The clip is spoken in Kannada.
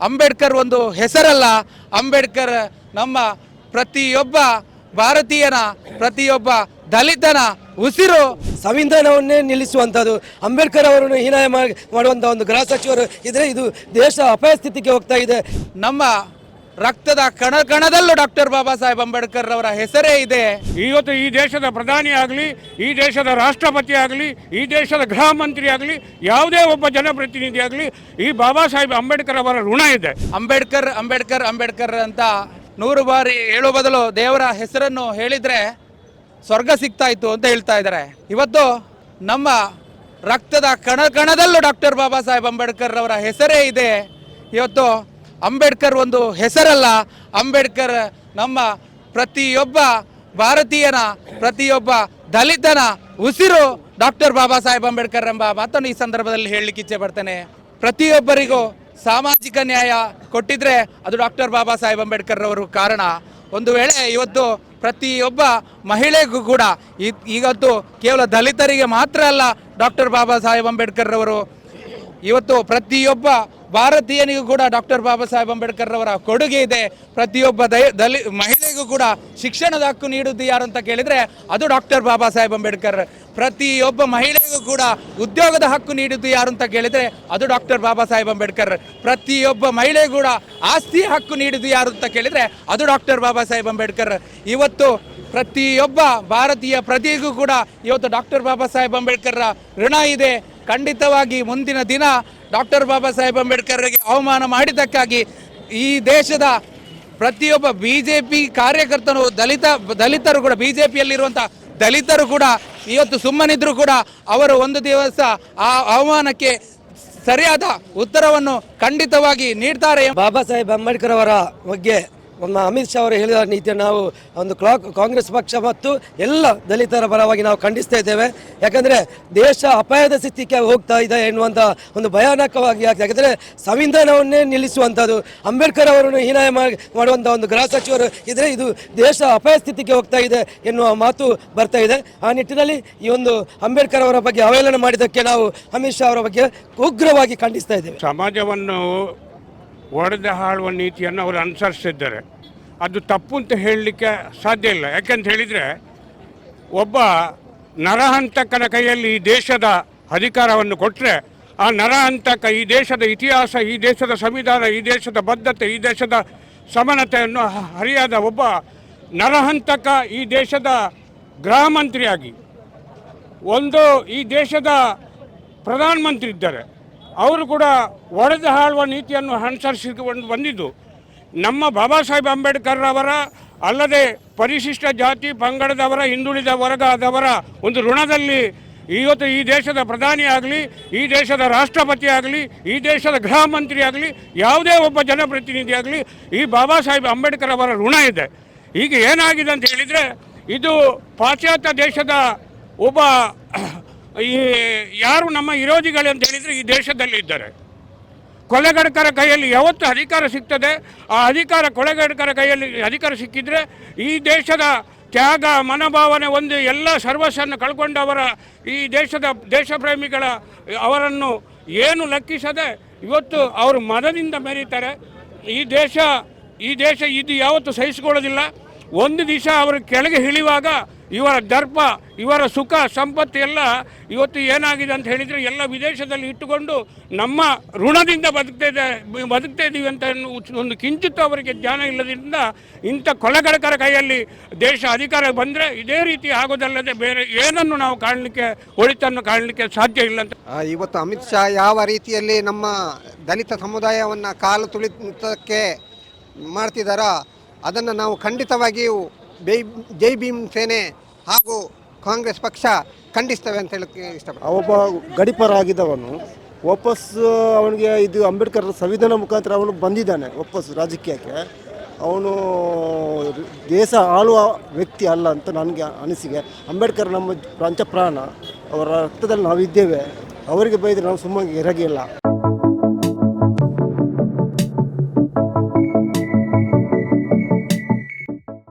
ಅಂಬೇಡ್ಕರ್ ಒಂದು ಹೆಸರಲ್ಲ, ಅಂಬೇಡ್ಕರ್ ನಮ್ಮ ಪ್ರತಿಯೊಬ್ಬ ಭಾರತೀಯನ, ಪ್ರತಿಯೊಬ್ಬ ದಲಿತನ ಉಸಿರು. ಸಂವಿಧಾನವನ್ನೇ ನಿಲ್ಲಿಸುವಂಥದ್ದು, ಅಂಬೇಡ್ಕರ್ ಅವರನ್ನು ಹೀನಾಯ ಮಾಡುವಂಥ ಒಂದು ಗೃಹ ಸಚಿವರು ಇದ್ರೆ ಇದು ದೇಶ ಅಪಾಯ ಸ್ಥಿತಿಗೆ ಹೋಗ್ತಾ ಇದೆ. ನಮ್ಮ ರಕ್ತದ ಕಣದಲ್ಲೂ ಡಾಕ್ಟರ್ ಬಾಬಾ ಸಾಹೇಬ್ ಅಂಬೇಡ್ಕರ್ ಅವರ ಹೆಸರೇ ಇದೆ. ಇವತ್ತು ಈ ದೇಶದ ಪ್ರಧಾನಿ ಆಗಲಿ, ಈ ದೇಶದ ರಾಷ್ಟ್ರಪತಿ ಆಗಲಿ, ಈ ದೇಶದ ಗೃಹ ಮಂತ್ರಿ ಆಗಲಿ, ಯಾವುದೇ ಒಬ್ಬ ಜನಪ್ರತಿನಿಧಿ ಆಗಲಿ, ಈ ಬಾಬಾ ಸಾಹೇಬ್ ಅಂಬೇಡ್ಕರ್ ಅವರ ಋಣ ಇದೆ. ಅಂಬೇಡ್ಕರ್ ಅಂಬೇಡ್ಕರ್ ಅಂಬೇಡ್ಕರ್ ಅಂತ 100 ಬಾರಿ ಹೇಳೋ ಬದಲು ದೇವರ ಹೆಸರನ್ನು ಹೇಳಿದ್ರೆ ಸ್ವರ್ಗ ಸಿಗ್ತಾ ಇತ್ತು ಅಂತ ಹೇಳ್ತಾ ಇದ್ದಾರೆ. ಇವತ್ತು ನಮ್ಮ ರಕ್ತದ ಕಣದಲ್ಲೂ ಡಾಕ್ಟರ್ ಬಾಬಾ ಸಾಹೇಬ್ ಅಂಬೇಡ್ಕರ್ ಅವರ ಹೆಸರೇ ಇದೆ. ಇವತ್ತು ಅಂಬೇಡ್ಕರ್ ಒಂದು ಹೆಸರಲ್ಲ, ಅಂಬೇಡ್ಕರ್ ನಮ್ಮ ಪ್ರತಿಯೊಬ್ಬ ಭಾರತೀಯನ, ಪ್ರತಿಯೊಬ್ಬ ದಲಿತನ ಉಸಿರು ಡಾಕ್ಟರ್ ಬಾಬಾ ಸಾಹೇಬ್ ಅಂಬೇಡ್ಕರ್ ಎಂಬ ಮಾತನ್ನು ಈ ಸಂದರ್ಭದಲ್ಲಿ ಹೇಳಲಿಕ್ಕೆ ಇಚ್ಛೆ ಪಡ್ತೇನೆ. ಪ್ರತಿಯೊಬ್ಬರಿಗೂ ಸಾಮಾಜಿಕ ನ್ಯಾಯ ಕೊಟ್ಟಿದ್ರೆ ಅದು ಡಾಕ್ಟರ್ ಬಾಬಾ ಸಾಹೇಬ್ ಅಂಬೇಡ್ಕರ್ ಅವರು ಕಾರಣ. ಒಂದು ವೇಳೆ ಇವತ್ತು ಪ್ರತಿಯೊಬ್ಬ ಮಹಿಳೆಗೂ ಕೂಡ ಇವತ್ತು ಕೇವಲ ದಲಿತರಿಗೆ ಮಾತ್ರ ಅಲ್ಲ, ಡಾಕ್ಟರ್ ಬಾಬಾ ಸಾಹೇಬ್ ಅಂಬೇಡ್ಕರ್ ಅವರು ಇವತ್ತು ಪ್ರತಿಯೊಬ್ಬ ಭಾರತೀಯನಿಗೂ ಕೂಡ ಡಾಕ್ಟರ್ ಬಾಬಾ ಸಾಹೇಬ್ ಅಂಬೇಡ್ಕರ್ ಅವರ ಕೊಡುಗೆ ಇದೆ. ಪ್ರತಿಯೊಬ್ಬ ಮಹಿಳೆಗೂ ಕೂಡ ಶಿಕ್ಷಣದ ಹಕ್ಕು ನೀಡುವುದು ಯಾರು ಅಂತ ಕೇಳಿದರೆ ಅದು ಡಾಕ್ಟರ್ ಬಾಬಾ ಸಾಹೇಬ್ ಅಂಬೇಡ್ಕರ್. ಪ್ರತಿಯೊಬ್ಬ ಮಹಿಳೆಗೂ ಕೂಡ ಉದ್ಯೋಗದ ಹಕ್ಕು ನೀಡುವುದು ಯಾರು ಅಂತ ಕೇಳಿದರೆ ಅದು ಡಾಕ್ಟರ್ ಬಾಬಾ ಸಾಹೇಬ್ ಅಂಬೇಡ್ಕರ್. ಪ್ರತಿಯೊಬ್ಬ ಮಹಿಳೆಗೂ ಕೂಡ ಆಸ್ತಿ ಹಕ್ಕು ನೀಡುವುದು ಯಾರು ಅಂತ ಕೇಳಿದರೆ ಅದು ಡಾಕ್ಟರ್ ಬಾಬಾ ಸಾಹೇಬ್ ಅಂಬೇಡ್ಕರ್. ಇವತ್ತು ಪ್ರತಿಯೊಬ್ಬ ಭಾರತೀಯ ಪ್ರಜೆಗೂ ಕೂಡ ಇವತ್ತು ಡಾಕ್ಟರ್ ಬಾಬಾ ಸಾಹೇಬ್ ಅಂಬೇಡ್ಕರ್ ಋಣ ಇದೆ. ಖಂಡಿತವಾಗಿ ಮುಂದಿನ ದಿನ ಡಾಕ್ಟರ್ ಬಾಬಾ ಸಾಹೇಬ್ ಅಂಬೇಡ್ಕರ್ಗೆ ಅವಮಾನ ಮಾಡಿದ್ದಕ್ಕಾಗಿ ಈ ದೇಶದ ಪ್ರತಿಯೊಬ್ಬ BJP ಕಾರ್ಯಕರ್ತನು, ದಲಿತರು ಕೂಡ, BJPಯಲ್ಲಿರುವಂಥ ದಲಿತರು ಕೂಡ ಇವತ್ತು ಸುಮ್ಮನಿದ್ರು ಕೂಡ ಅವರು ಒಂದು ದಿವಸ ಆ ಅವಮಾನಕ್ಕೆ ಸರಿಯಾದ ಉತ್ತರವನ್ನು ಖಂಡಿತವಾಗಿ ನೀಡ್ತಾರೆ. ಬಾಬಾ ಸಾಹೇಬ್ ಅಂಬೇಡ್ಕರ್ ಅವರ ಬಗ್ಗೆ ಅಮಿತ್ ಶಾ ಅವರು ಹೇಳಿದ ನೀತಿಯನ್ನು ನಾವು ಒಂದು ಕಾಂಗ್ರೆಸ್ ಪಕ್ಷ ಮತ್ತು ಎಲ್ಲ ದಲಿತರ ಪರವಾಗಿ ನಾವು ಖಂಡಿಸ್ತಾ ಇದ್ದೇವೆ. ಯಾಕಂದರೆ ದೇಶ ಅಪಾಯದ ಸ್ಥಿತಿಗೆ ಹೋಗ್ತಾ ಇದೆ ಎನ್ನುವಂಥ ಒಂದು ಭಯಾನಕವಾಗಿ ಆಗ್ತದೆ. ಯಾಕಂದರೆ ಸಂವಿಧಾನವನ್ನೇ ನಿಲ್ಲಿಸುವಂಥದ್ದು, ಅಂಬೇಡ್ಕರ್ ಅವರನ್ನು ಹೀನಾಯ ಮಾಡುವಂಥ ಒಂದು ಗೃಹ ಸಚಿವರು ಇದ್ರೆ ಇದು ದೇಶ ಅಪಾಯ ಸ್ಥಿತಿಗೆ ಹೋಗ್ತಾ ಇದೆ ಎನ್ನುವ ಮಾತು ಬರ್ತಾ ಇದೆ. ಆ ನಿಟ್ಟಿನಲ್ಲಿ ಈ ಒಂದು ಅಂಬೇಡ್ಕರ್ ಅವರ ಬಗ್ಗೆ ಅವಹೇಳನ ಮಾಡಿದ್ದಕ್ಕೆ ನಾವು ಅಮಿತ್ ಶಾ ಅವರ ಬಗ್ಗೆ ಉಗ್ರವಾಗಿ ಖಂಡಿಸ್ತಾ ಇದ್ದೇವೆ. ಸಮಾಜವನ್ನು ಒಡೆದು ಹಾಳುವ ನೀತಿಯನ್ನು ಅವರು ಅನುಸರಿಸಿದ್ದಾರೆ. ಅದು ತಪ್ಪು ಅಂತ ಹೇಳಲಿಕ್ಕೆ ಸಾಧ್ಯ ಇಲ್ಲ. ಯಾಕೆಂತ ಹೇಳಿದರೆ, ಒಬ್ಬ ನರಹಂತಕನ ಕೈಯಲ್ಲಿ ಈ ದೇಶದ ಅಧಿಕಾರವನ್ನು ಕೊಟ್ಟರೆ ಆ ನರಹಂತಕ ಈ ದೇಶದ ಇತಿಹಾಸ, ಈ ದೇಶದ ಸಂವಿಧಾನ, ಈ ದೇಶದ ಬದ್ಧತೆ, ಈ ದೇಶದ ಸಮಾನತೆಯನ್ನು ಹರಿಯಾದ ಒಬ್ಬ ನರಹಂತಕ ಈ ದೇಶದ ಗೃಹ ಮಂತ್ರಿಯಾಗಿ, ಒಂದು ಈ ದೇಶದ ಪ್ರಧಾನಮಂತ್ರಿ ಇದ್ದಾರೆ, ಅವರು ಕೂಡ ಒಡೆದು ಹಾಳುವ ನೀತಿಯನ್ನು ಅನುಸರಿಸಿಕೊಂಡು ಬಂದಿದ್ದು ನಮ್ಮ ಬಾಬಾ ಸಾಹೇಬ್ ಅಂಬೇಡ್ಕರ್ ಅವರ ಅಲ್ಲದೆ ಪರಿಶಿಷ್ಟ ಜಾತಿ ಪಂಗಡದವರ, ಹಿಂದುಳಿದ ವರ್ಗದವರ ಒಂದು ಋಣದಲ್ಲಿ ಇವತ್ತು ಈ ದೇಶದ ಪ್ರಧಾನಿ ಆಗಲಿ, ಈ ದೇಶದ ರಾಷ್ಟ್ರಪತಿ ಆಗಲಿ, ಈ ದೇಶದ ಗೃಹ ಮಂತ್ರಿ ಆಗಲಿ, ಯಾವುದೇ ಒಬ್ಬ ಜನಪ್ರತಿನಿಧಿ ಆಗಲಿ ಈ ಬಾಬಾ ಸಾಹೇಬ್ ಅಂಬೇಡ್ಕರ್ ಅವರ ಋಣ ಇದೆ. ಈಗ ಏನಾಗಿದೆ ಅಂತ ಹೇಳಿದರೆ, ಇದು ಪಾಶ್ಚಾತ್ಯ ದೇಶದ ಒಬ್ಬ ಈ ಯಾರು ನಮ್ಮ ವಿರೋಧಿಗಳು ಅಂತ ಹೇಳಿದರೆ ಈ ದೇಶದಲ್ಲಿ ಇದ್ದಾರೆ. ಕೊಲೆಗಡಕರ ಕೈಯಲ್ಲಿ ಯಾವತ್ತು ಅಧಿಕಾರ ಸಿಗ್ತದೆ, ಆ ಅಧಿಕಾರ ಕೊಲೆಗಡಕರ ಕೈಯಲ್ಲಿ ಅಧಿಕಾರ ಸಿಕ್ಕಿದರೆ ಈ ದೇಶದ ತ್ಯಾಗ ಮನೋಭಾವನೆ ಒಂದು ಎಲ್ಲ ಸರ್ವಸ್ಸನ್ನು ಕಳ್ಕೊಂಡವರ ಈ ದೇಶ ಪ್ರೇಮಿಗಳ ಅವರನ್ನು ಏನು ಲೆಕ್ಕಿಸದೆ ಇವತ್ತು ಅವರು ಮನದಿಂದ ಮೆರೀತಾರೆ. ಈ ದೇಶ ಇದು ಯಾವತ್ತು ಸಹಿಸಿಕೊಳ್ಳೋದಿಲ್ಲ. ಒಂದು ದಿವಸ ಅವರು ಕೆಳಗೆ ಇಳಿಯುವಾಗ ಇವರ ದರ್ಪ, ಇವರ ಸುಖ ಸಂಪತ್ತು ಎಲ್ಲ ಇವತ್ತು ಏನಾಗಿದೆ ಅಂತ ಹೇಳಿದರೆ ಎಲ್ಲ ವಿದೇಶದಲ್ಲಿ ಇಟ್ಟುಕೊಂಡು ನಮ್ಮ ಋಣದಿಂದ ಬದುಕ್ತಾ ಇದ್ದೀವಿ ಅಂತ ಒಂದು ಕಿಂಚಿತ್ತು ಅವರಿಗೆ ಜ್ಞಾನ ಇಲ್ಲದಿಂದ ಇಂಥ ಕೊಲೆಗಡಕರ ಕೈಯಲ್ಲಿ ದೇಶ ಅಧಿಕಾರ ಬಂದರೆ ಇದೇ ರೀತಿ ಆಗೋದಲ್ಲದೆ ಬೇರೆ ಏನನ್ನು ನಾವು ಒಳಿತನ್ನು ಕಾಣಲಿಕ್ಕೆ ಸಾಧ್ಯ ಇಲ್ಲ ಅಂತ. ಇವತ್ತು ಅಮಿತ್ ಶಾ ಯಾವ ರೀತಿಯಲ್ಲಿ ನಮ್ಮ ದಲಿತ ಸಮುದಾಯವನ್ನು ಕಾಲು ತುಳಿತಕ್ಕೆ ಮಾಡ್ತಿದ್ದಾರೋ ಅದನ್ನು ನಾವು ಖಂಡಿತವಾಗಿಯೂ ಜೈ ಭೀಮ್ ಸೇನೆ ಹಾಗೂ ಕಾಂಗ್ರೆಸ್ ಪಕ್ಷ ಖಂಡಿಸ್ತೇವೆ ಅಂತ ಹೇಳಕ್ಕೆ ಇಷ್ಟಪಡ್ತೀನಿ. ಒಬ್ಬ ಗಡಿಪಾರ ಆಗಿದ್ದವನು ವಾಪಸ್ಸು ಅವನಿಗೆ ಇದು ಅಂಬೇಡ್ಕರ್ ಸಂವಿಧಾನ ಮುಖಾಂತರ ಅವನು ಬಂದಿದ್ದಾನೆ ವಾಪಸ್ಸು ರಾಜಕೀಯಕ್ಕೆ. ಅವನು ದೇಶ ಆಳುವ ವ್ಯಕ್ತಿ ಅಲ್ಲ ಅಂತ ನನಗೆ ಅನಿಸಿಕೆ. ಅಂಬೇಡ್ಕರ್ ನಮ್ಮ ಪಂಚಪ್ರಾಣ, ಅವರ ರಕ್ತದಲ್ಲಿ ನಾವಿದ್ದೇವೆ. ಅವರಿಗೆ ಬೈದರೆ ನಾವು ಸುಮ್ಮನೆ ಇರಗಿಲ್ಲ.